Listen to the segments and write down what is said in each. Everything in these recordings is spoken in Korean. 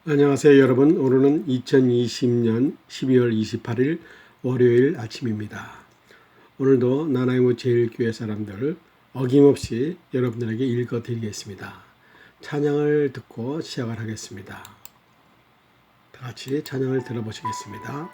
안녕하세요 여러분. 오늘은 2020년 12월 28일 월요일 아침입니다. 오늘도 나나이모 제일교회 사람들 어김없이 여러분들에게 읽어드리겠습니다. 찬양을 듣고 시작을 하겠습니다. 다 같이 찬양을 들어보시겠습니다.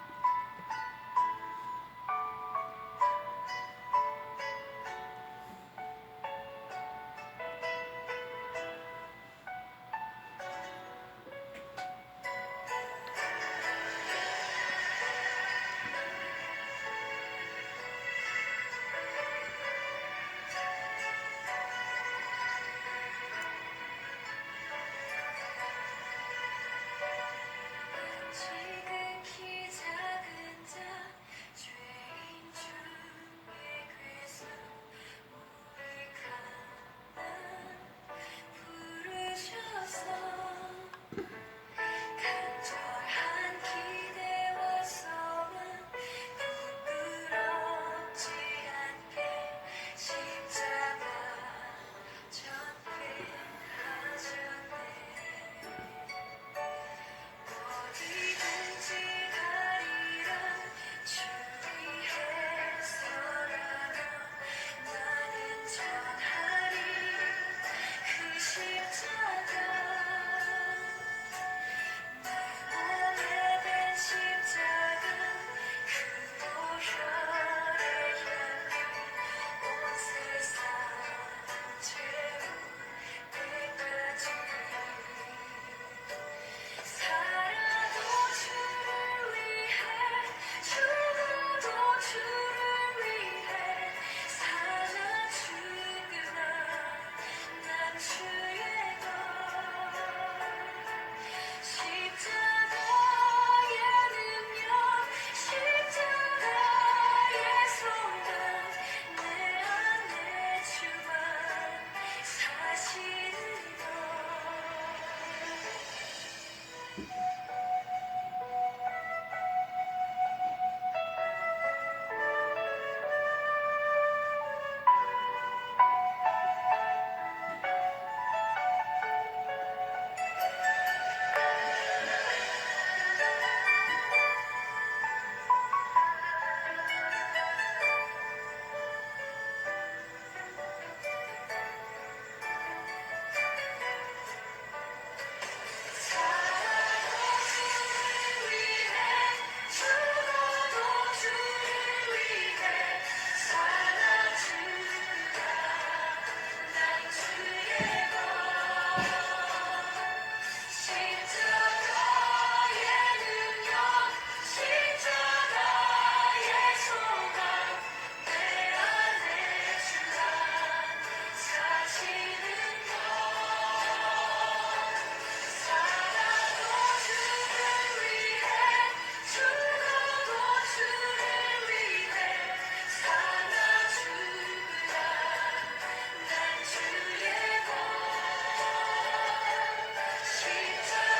지극히 작은 자 죄인 중에 그래서 우리 가만 부르셔서 간절한 기대와서만 부끄럽지 않게 십자가 전폐하셨네. 어디든지 가리라 주 위해서라면 나는 전하리 그 십자가 내 몸에 댄 십자가 그 보혈의 향기 온 세상 채울 때까지 살아도 주를 위해 죽어도 주를 위해 사나 죽으나 난 주의 것 십자가의 능력 십자가의 손감 내 안에 주만 사시는 것. 살아도 주를 위해 죽어도 주를 위해 사나 죽으나 난 주의 것 십자가의 능력 십자가의 소망 내 안에 주가 사시는 것 살아도 주를 위해 죽어도 주를 위해 사나 죽으나 난 주의 것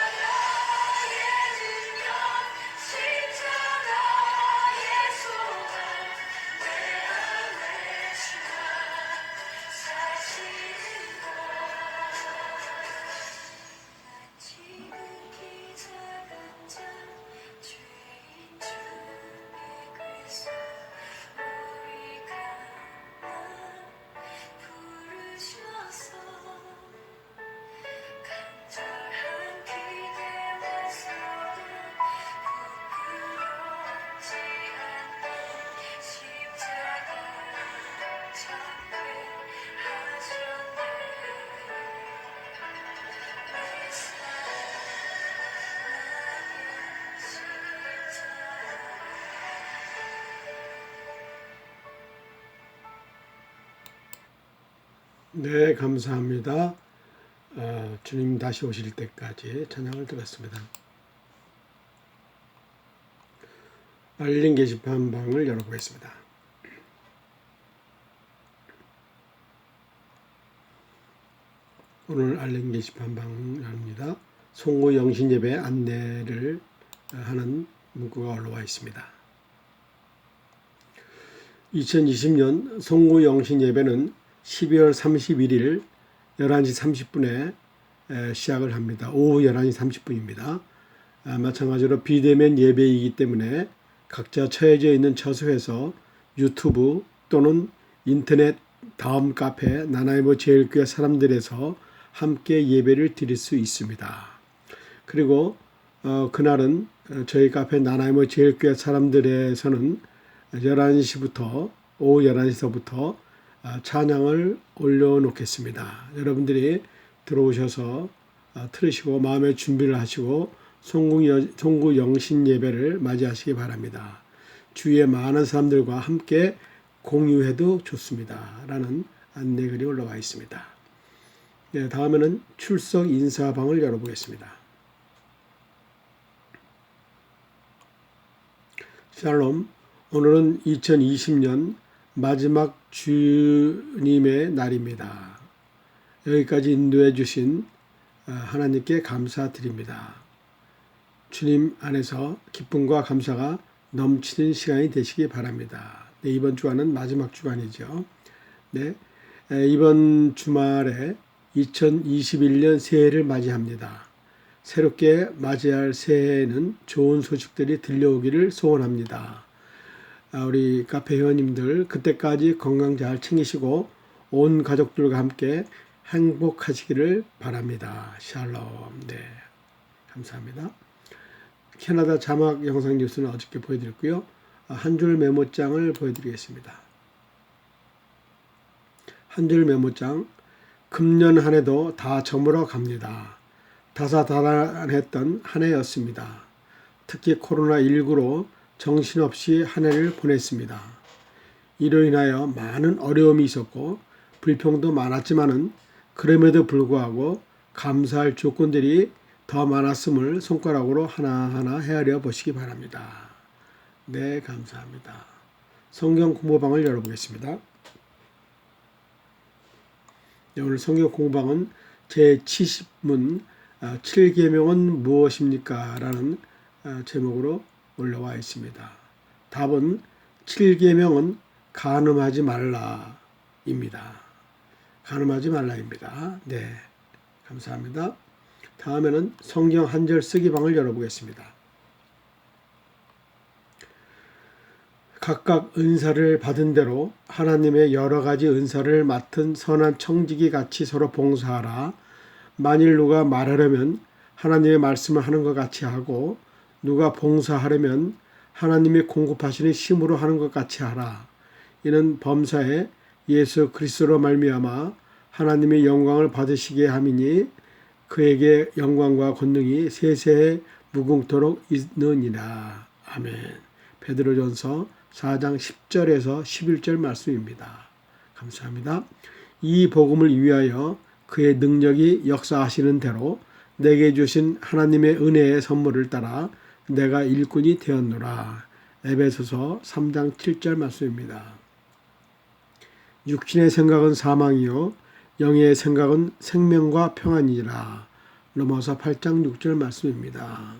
십자가의 능력 십자가의 소망 내 안에 주가 사시는 것 난 지극히 작은 자 죄인 중에 그래서 우리가 부르셔서 간절한 기대와서는 부끄럽지 않게 십자가 전폐하셨네. 내 사랑은 십자가. 네, 감사합니다. 주님 다시 오실 때까지 찬양을 들었습니다. 알림 게시판 방을 열어보겠습니다. 오늘 알림 게시판 방입니다. 송구 영신 예배 안내를 하는 문구가 올라와 있습니다. 2020년 송구 영신 예배는 12월 31일 11시 30분에 시작을 합니다. 오후 11시 30분입니다. 마찬가지로 비대면 예배이기 때문에 각자 처해져 있는 처소에서 유튜브 또는 인터넷 다음 카페 나나이모 제일교회 사람들에서 함께 예배를 드릴 수 있습니다. 그리고 그날은 저희 카페 나나이모 제일교회 사람들에서는 11시부터 오후 11시서부터 찬양을 올려놓겠습니다. 여러분들이 들어오셔서 틀으시고 마음의 준비를 하시고 송구 영신 예배를 맞이하시기 바랍니다. 주위에 많은 사람들과 함께 공유해도 좋습니다. 라는 안내글이 올라와 있습니다. 네, 다음에는 출석 인사방을 열어보겠습니다. 샬롬, 오늘은 2020년 마지막 주님의 날입니다. 여기까지 인도해 주신 하나님께 감사드립니다. 주님 안에서 기쁨과 감사가 넘치는 시간이 되시기 바랍니다. 네, 이번 주간은 마지막 주간이죠. 네, 이번 주말에 2021년 새해를 맞이합니다. 새롭게 맞이할 새해에는 좋은 소식들이 들려오기를 소원합니다. 우리 카페 회원님들 그때까지 건강 잘 챙기시고 온 가족들과 함께 행복하시기를 바랍니다. 샬롬. 네, 감사합니다. 캐나다 자막 영상 뉴스는 어저께 보여드렸고요. 한 줄 메모장을 보여드리겠습니다. 한 줄 메모장. 금년 한 해도 다 저물어 갑니다. 다사다난했던 한 해였습니다. 특히 코로나19로 정신없이 한 해를 보냈습니다. 이로 인하여 많은 어려움이 있었고 불평도 많았지만은 그럼에도 불구하고 감사할 조건들이 더 많았음을 손가락으로 하나하나 헤아려 보시기 바랍니다. 네, 감사합니다. 성경 공부방을 열어보겠습니다. 네, 오늘 성경 공부방은 제70문 7계명은 무엇입니까? 라는 제목으로 올라와 있습니다. 답은 7계명은 간음하지 말라입니다. 간음하지 말라입니다. 네, 감사합니다. 다음에는 성경 한 절 쓰기방을 열어보겠습니다. 각각 은사를 받은 대로 하나님의 여러 가지 은사를 맡은 선한 청지기 같이 서로 봉사하라. 만일 누가 말하려면 하나님의 말씀을 하는 것 같이 하고 누가 봉사하려면 하나님이 공급하시는 힘으로 하는 것 같이 하라. 이는 범사에 예수 그리스도로 말미암아 하나님의 영광을 받으시게 함이니 그에게 영광과 권능이 세세에 무궁토록 있느니라. 아멘. 베드로전서 4장 10절에서 11절 말씀입니다. 감사합니다. 이 복음을 위하여 그의 능력이 역사하시는 대로 내게 주신 하나님의 은혜의 선물을 따라 내가 일꾼이 되었노라. 에베소서 3장 7절 말씀입니다. 육신의 생각은 사망이요 영의 생각은 생명과 평안이라. 로마서 8장 6절 말씀입니다.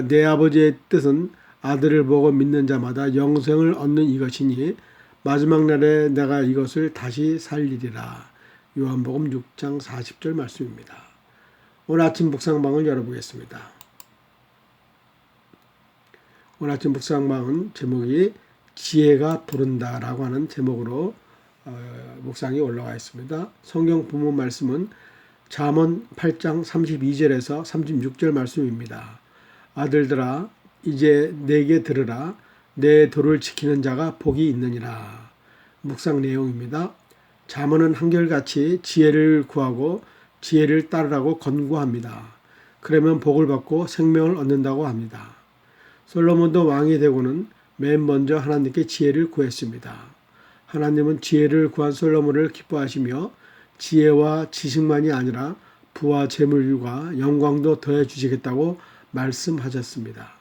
내 아버지의 뜻은 아들을 보고 믿는 자마다 영생을 얻는 이것이니 마지막 날에 내가 이것을 다시 살리리라. 요한복음 6장 40절 말씀입니다. 오늘 아침 묵상방을 열어보겠습니다. 오늘 아침 묵상방은 제목이 지혜가 부른다라고 하는 제목으로 묵상이 올라와 있습니다. 성경 본문 말씀은 잠언 8장 32절에서 36절 말씀입니다. 아들들아 이제 내게 들으라. 내 도를 지키는 자가 복이 있느니라. 묵상 내용입니다. 잠언은 한결같이 지혜를 구하고 지혜를 따르라고 권고합니다. 그러면 복을 받고 생명을 얻는다고 합니다. 솔로몬도 왕이 되고는 맨 먼저 하나님께 지혜를 구했습니다. 하나님은 지혜를 구한 솔로몬을 기뻐하시며 지혜와 지식만이 아니라 부와 재물과 영광도 더해 주시겠다고 말씀하셨습니다.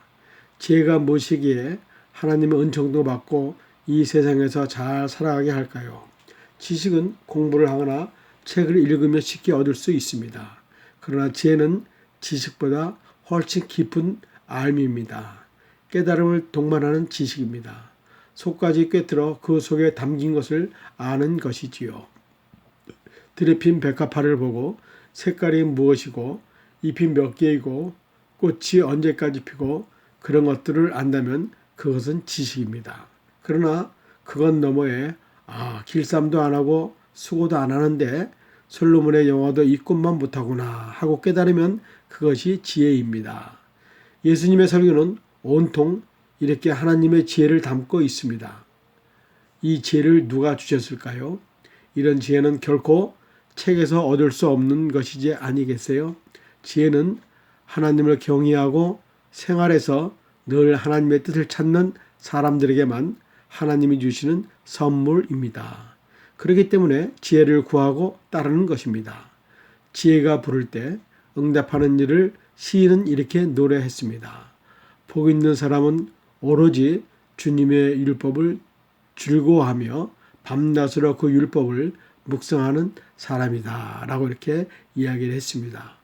지혜가 무엇이기에 하나님의 은총도 받고 이 세상에서 잘 살아가게 할까요? 지식은 공부를 하거나 책을 읽으며 쉽게 얻을 수 있습니다. 그러나 지혜는 지식보다 훨씬 깊은 알미입니다. 깨달음을 동반하는 지식입니다. 속까지 꿰뚫어 그 속에 담긴 것을 아는 것이지요. 드레핀 백합화를 보고 색깔이 무엇이고 잎이 몇 개이고 꽃이 언제까지 피고 그런 것들을 안다면 그것은 지식입니다. 그러나 그건 너머에 길쌈도 안 하고 수고도 안 하는데 솔로몬의 영화도 이 꽃만 못하구나 하고 깨달으면 그것이 지혜입니다. 예수님의 설교는 온통 이렇게 하나님의 지혜를 담고 있습니다. 이 지혜를 누가 주셨을까요? 이런 지혜는 결코 책에서 얻을 수 없는 것이지 아니겠어요? 지혜는 하나님을 경외하고 생활에서 늘 하나님의 뜻을 찾는 사람들에게만 하나님이 주시는 선물입니다. 그렇기 때문에 지혜를 구하고 따르는 것입니다. 지혜가 부를 때 응답하는 일을 시인은 이렇게 노래했습니다. 복 있는 사람은 오로지 주님의 율법을 즐거워하며 밤낮으로 그 율법을 묵상하는 사람이다 라고 이렇게 이야기를 했습니다.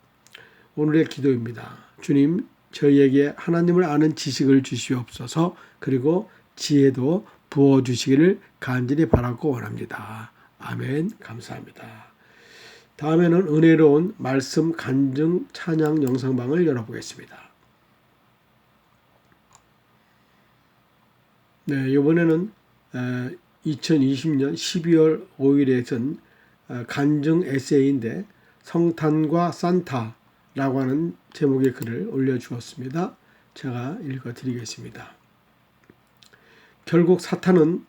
오늘의 기도입니다. 주님, 저희에게 하나님을 아는 지식을 주시옵소서. 그리고 지혜도 부어주시기를 간절히 바라고 원합니다. 아멘. 감사합니다. 다음에는 은혜로운 말씀 간증 찬양 영상방을 열어보겠습니다. 네, 이번에는 2020년 12월 5일에 쓴 간증 에세이인데 성탄과 산타라고 하는 제목의 글을 올려주었습니다. 제가 읽어드리겠습니다. 결국 사탄의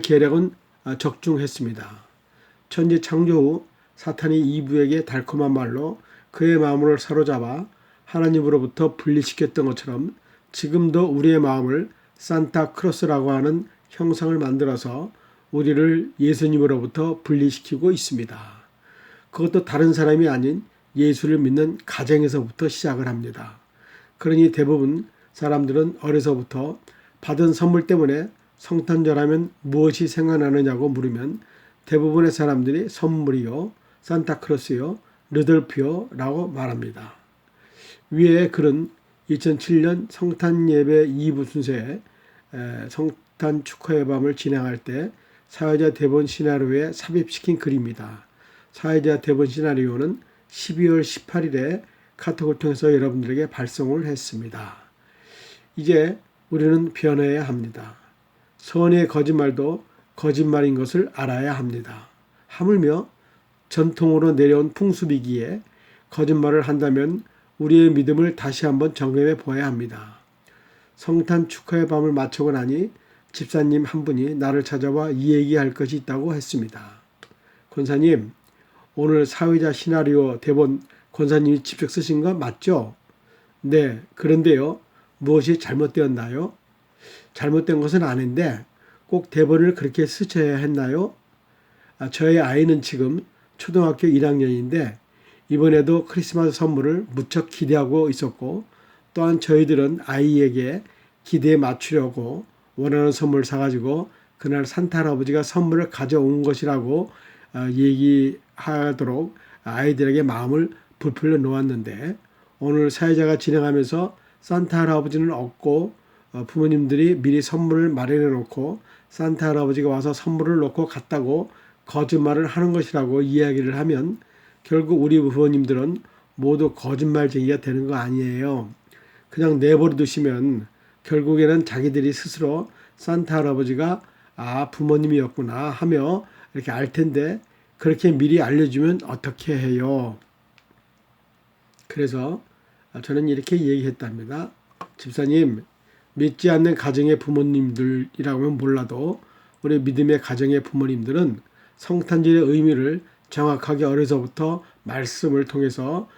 계략은 적중했습니다. 천지 창조 후 사탄이 이브에게 달콤한 말로 그의 마음을 사로잡아 하나님으로부터 분리시켰던 것처럼 지금도 우리의 마음을 산타크로스라고 하는 형상을 만들어서 우리를 예수님으로부터 분리시키고 있습니다. 그것도 다른 사람이 아닌 예수를 믿는 가정에서부터 시작을 합니다. 그러니 대부분 사람들은 어려서부터 받은 선물 때문에 성탄절하면 무엇이 생각나느냐고 물으면 대부분의 사람들이 선물이요, 산타크로스요, 르돌프요라고 말합니다. 위의 글은 2007년 성탄 예배 2부 순서에 성탄 축하의 밤을 진행할 때 사회자 대본 시나리오에 삽입시킨 글입니다. 사회자 대본 시나리오는 12월 18일에 카톡을 통해서 여러분들에게 발송을 했습니다. 이제 우리는 변해야 합니다. 선의의 거짓말도 거짓말인 것을 알아야 합니다. 하물며 전통으로 내려온 풍습이기에 거짓말을 한다면 우리의 믿음을 다시 한번 점검해 보아야 합니다. 성탄 축하의 밤을 마치고 나니 집사님 한 분이 나를 찾아와 이 얘기할 것이 있다고 했습니다. 권사님, 오늘 사회자 시나리오 대본 권사님이 직접 쓰신 거 맞죠? 네, 그런데요. 무엇이 잘못되었나요? 잘못된 것은 아닌데 꼭 대본을 그렇게 쓰셔야 했나요? 저의 아이는 지금 초등학교 1학년인데 이번에도 크리스마스 선물을 무척 기대하고 있었고 또한 저희들은 아이에게 기대에 맞추려고 원하는 선물을 사가지고 그날 산타 할아버지가 선물을 가져온 것이라고 얘기하도록 아이들에게 마음을 부풀려 놓았는데 오늘 사회자가 진행하면서 산타 할아버지는 없고 부모님들이 미리 선물을 마련해 놓고 산타 할아버지가 와서 선물을 놓고 갔다고 거짓말을 하는 것이라고 이야기를 하면 결국 우리 부모님들은 모두 거짓말쟁이가 되는 거 아니에요. 그냥 내버려 두시면 결국에는 자기들이 스스로 산타 할아버지가 부모님이었구나 하며 이렇게 알 텐데 그렇게 미리 알려주면 어떻게 해요? 그래서 저는 이렇게 얘기했답니다. 집사님, 믿지 않는 가정의 부모님들이라고는 몰라도 우리 믿음의 가정의 부모님들은 성탄절의 의미를 정확하게 어려서부터 말씀을 통해서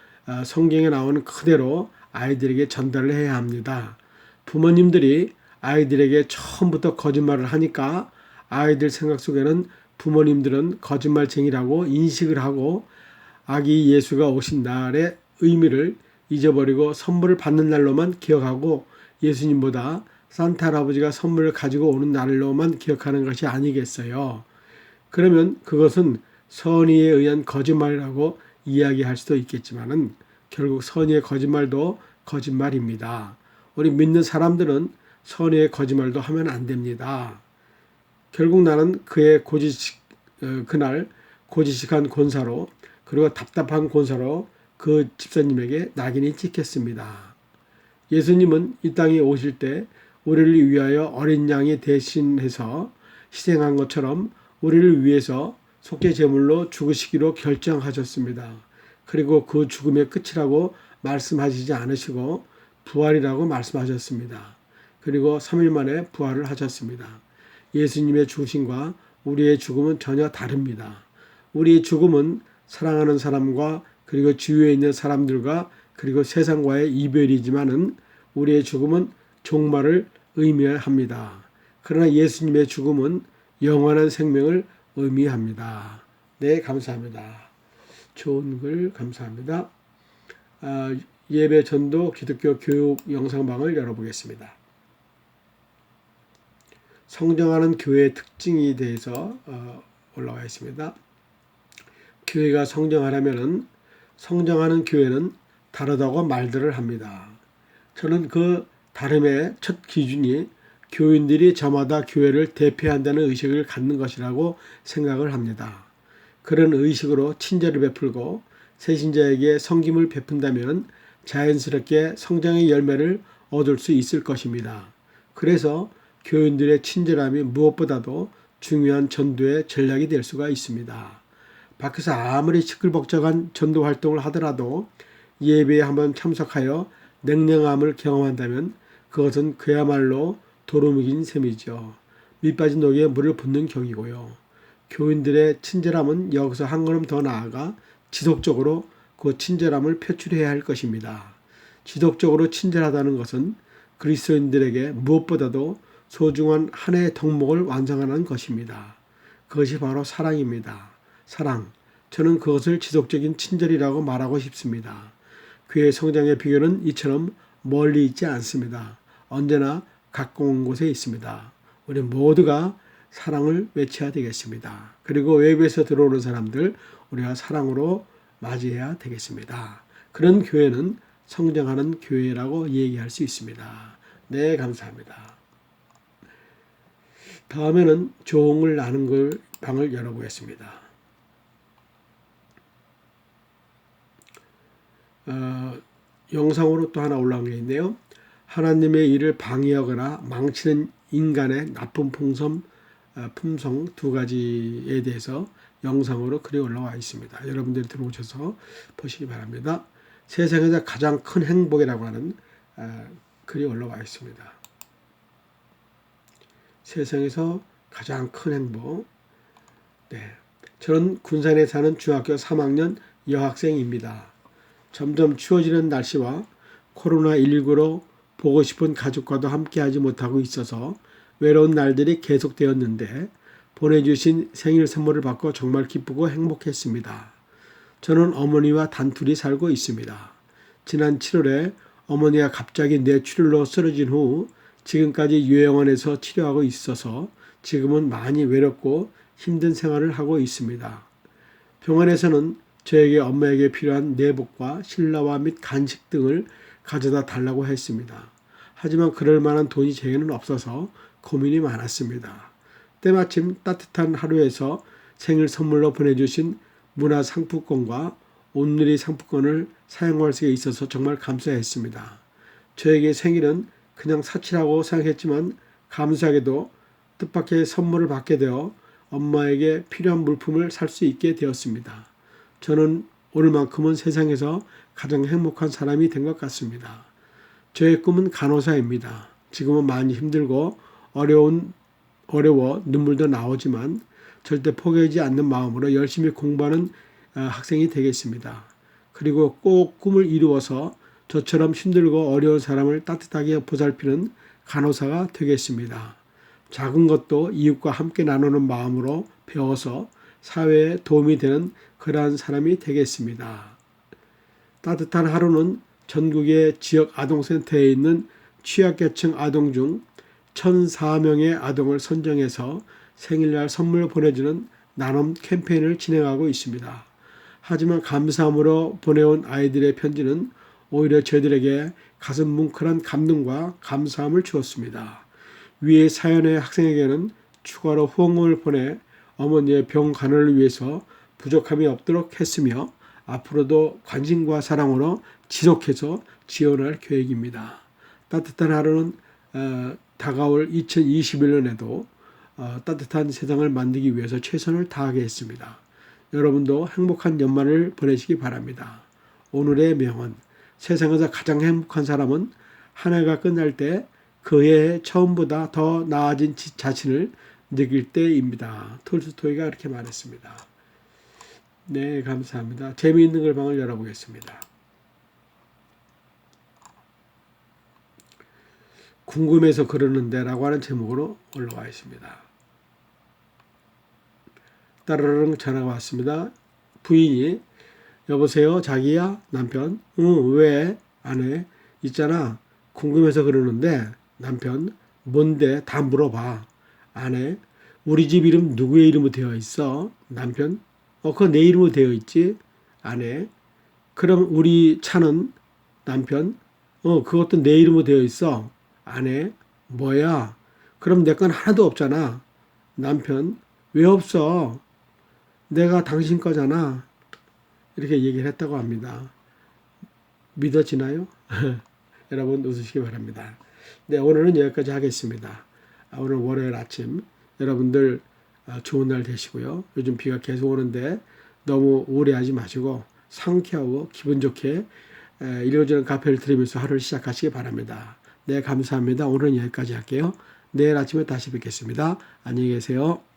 성경에 나오는 그대로 아이들에게 전달을 해야 합니다. 부모님들이 아이들에게 처음부터 거짓말을 하니까 아이들 생각 속에는 부모님들은 거짓말쟁이라고 인식을 하고 아기 예수가 오신 날의 의미를 잊어버리고 선물을 받는 날로만 기억하고 예수님보다 산타 할아버지가 선물을 가지고 오는 날로만 기억하는 것이 아니겠어요. 그러면 그것은 선의에 의한 거짓말이라고 이야기할 수도 있겠지만은 결국 선의의 거짓말도 거짓말입니다. 우리 믿는 사람들은 선의의 거짓말도 하면 안 됩니다. 결국 나는 그날 고지식한 권사로 그리고 답답한 권사로 그 집사님에게 낙인이 찍혔습니다. 예수님은 이 땅에 오실 때 우리를 위하여 어린 양이 대신해서 희생한 것처럼 우리를 위해서 속죄 제물로 죽으시기로 결정하셨습니다. 그리고 그 죽음의 끝이라고 말씀하시지 않으시고 부활이라고 말씀하셨습니다. 그리고 3일 만에 부활을 하셨습니다. 예수님의 죽으심과 우리의 죽음은 전혀 다릅니다. 우리의 죽음은 사랑하는 사람과 그리고 주위에 있는 사람들과 그리고 세상과의 이별이지만은 우리의 죽음은 종말을 의미합니다. 그러나 예수님의 죽음은 영원한 생명을 의미합니다. 네, 감사합니다. 좋은 글 감사합니다. 예배 전도 기독교 교육 영상방을 열어보겠습니다. 성장하는 교회의 특징에 대해서 올라와 있습니다. 교회가 성장하려면은 성장하는 교회는 다르다고 말들을 합니다. 저는 그 다름의 첫 기준이 교인들이 저마다 교회를 대표한다는 의식을 갖는 것이라고 생각을 합니다. 그런 의식으로 친절을 베풀고 새신자에게 섬김을 베푼다면 자연스럽게 성장의 열매를 얻을 수 있을 것입니다. 그래서 교인들의 친절함이 무엇보다도 중요한 전도의 전략이 될 수가 있습니다. 밖에서 아무리 시끌벅적한 전도 활동을 하더라도 예배에 한번 참석하여 냉랭함을 경험한다면 그것은 그야말로 도루묵인 셈이죠. 밑빠진 독에 물을 붓는 격이고요. 교인들의 친절함은 여기서 한 걸음 더 나아가 지속적으로 그 친절함을 표출해야 할 것입니다. 지속적으로 친절하다는 것은 그리스도인들에게 무엇보다도 소중한 하나의 덕목을 완성하는 것입니다. 그것이 바로 사랑입니다. 사랑. 저는 그것을 지속적인 친절이라고 말하고 싶습니다. 교회 성장의 비결은 이처럼 멀리 있지 않습니다. 언제나 가까운 곳에 있습니다. 우리 모두가 사랑을 외쳐야 되겠습니다. 그리고 외부에서 들어오는 사람들 우리가 사랑으로 맞이해야 되겠습니다. 그런 교회는 성장하는 교회라고 얘기할 수 있습니다. 네, 감사합니다. 다음에는 조응을 나눈 걸 방을 열어보겠습니다. 영상으로 또 하나 올라온 게 있네요. 하나님의 일을 방해하거나 망치는 인간의 나쁜 품성 두 가지에 대해서 영상으로 글이 올라와 있습니다. 여러분들이 들어오셔서 보시기 바랍니다. 세상에서 가장 큰 행복이라고 하는 글이 올라와 있습니다. 세상에서 가장 큰 행복. 네, 저는 군산에 사는 중학교 3학년 여학생입니다. 점점 추워지는 날씨와 코로나19로 보고 싶은 가족과도 함께하지 못하고 있어서 외로운 날들이 계속되었는데 보내주신 생일 선물을 받고 정말 기쁘고 행복했습니다. 저는 어머니와 단둘이 살고 있습니다. 지난 7월에 어머니가 갑자기 뇌출혈로 쓰러진 후 지금까지 요양원에서 치료하고 있어서 지금은 많이 외롭고 힘든 생활을 하고 있습니다. 병원에서는 저에게 엄마에게 필요한 내복과 실라와 및 간식 등을 가져다 달라고 했습니다. 하지만 그럴 만한 돈이 제게는 없어서 고민이 많았습니다. 때마침 따뜻한 하루에서 생일 선물로 보내주신 문화상품권과 온누리 상품권을 사용할 수 있어서 정말 감사했습니다. 저에게 생일은 그냥 사치라고 생각했지만 감사하게도 뜻밖의 선물을 받게 되어 엄마에게 필요한 물품을 살 수 있게 되었습니다. 저는 오늘만큼은 세상에서 가장 행복한 사람이 된 것 같습니다. 저의 꿈은 간호사입니다. 지금은 많이 힘들고 어려워 눈물도 나오지만 절대 포기하지 않는 마음으로 열심히 공부하는 학생이 되겠습니다. 그리고 꼭 꿈을 이루어서 저처럼 힘들고 어려운 사람을 따뜻하게 보살피는 간호사가 되겠습니다. 작은 것도 이웃과 함께 나누는 마음으로 배워서 사회에 도움이 되는 그러한 사람이 되겠습니다. 따뜻한 하루는 전국의 지역 아동센터에 있는 취약계층 아동 중 1,004명의 아동을 선정해서 생일날 선물 보내주는 나눔 캠페인을 진행하고 있습니다. 하지만 감사함으로 보내온 아이들의 편지는 오히려 저희들에게 가슴 뭉클한 감동과 감사함을 주었습니다. 위의 사연의 학생에게는 추가로 후원금을 보내 어머니의 병 간호를 위해서 부족함이 없도록 했으며 앞으로도 관심과 사랑으로 지속해서 지원할 계획입니다. 따뜻한 하루는 다가올 2021년에도 따뜻한 세상을 만들기 위해서 최선을 다하겠습니다. 여러분도 행복한 연말을 보내시기 바랍니다. 오늘의 명언, 세상에서 가장 행복한 사람은 한 해가 끝날 때 그해 처음보다 더 나아진 자신을 느낄 때입니다. 톨스토이가 그렇게 말했습니다. 네, 감사합니다. 재미있는 글방을 열어보겠습니다. 궁금해서 그러는데 라고 하는 제목으로 올라와 있습니다. 따르릉 전화가 왔습니다. 부인이 여보세요 자기야 남편 응 왜 안 해? 있잖아 궁금해서 그러는데 남편 뭔데 다 물어봐 안 해? 우리 집 이름 누구의 이름으로 되어 있어? 남편 그거 내 이름으로 되어 있지? 안 해? 그럼 우리 차는? 남편 그것도 내 이름으로 되어 있어 안 해? 뭐야? 그럼 내 건 하나도 없잖아 남편 왜 없어? 내가 당신 거잖아 이렇게 얘기를 했다고 합니다. 믿어지나요? 여러분 웃으시기 바랍니다. 네, 오늘은 여기까지 하겠습니다. 오늘 월요일 아침 여러분들 좋은 날 되시고요. 요즘 비가 계속 오는데 너무 우울해하지 마시고 상쾌하고 기분 좋게 이루어지는 카페를 들으면서 하루를 시작하시기 바랍니다. 네, 감사합니다. 오늘은 여기까지 할게요. 내일 아침에 다시 뵙겠습니다. 안녕히 계세요.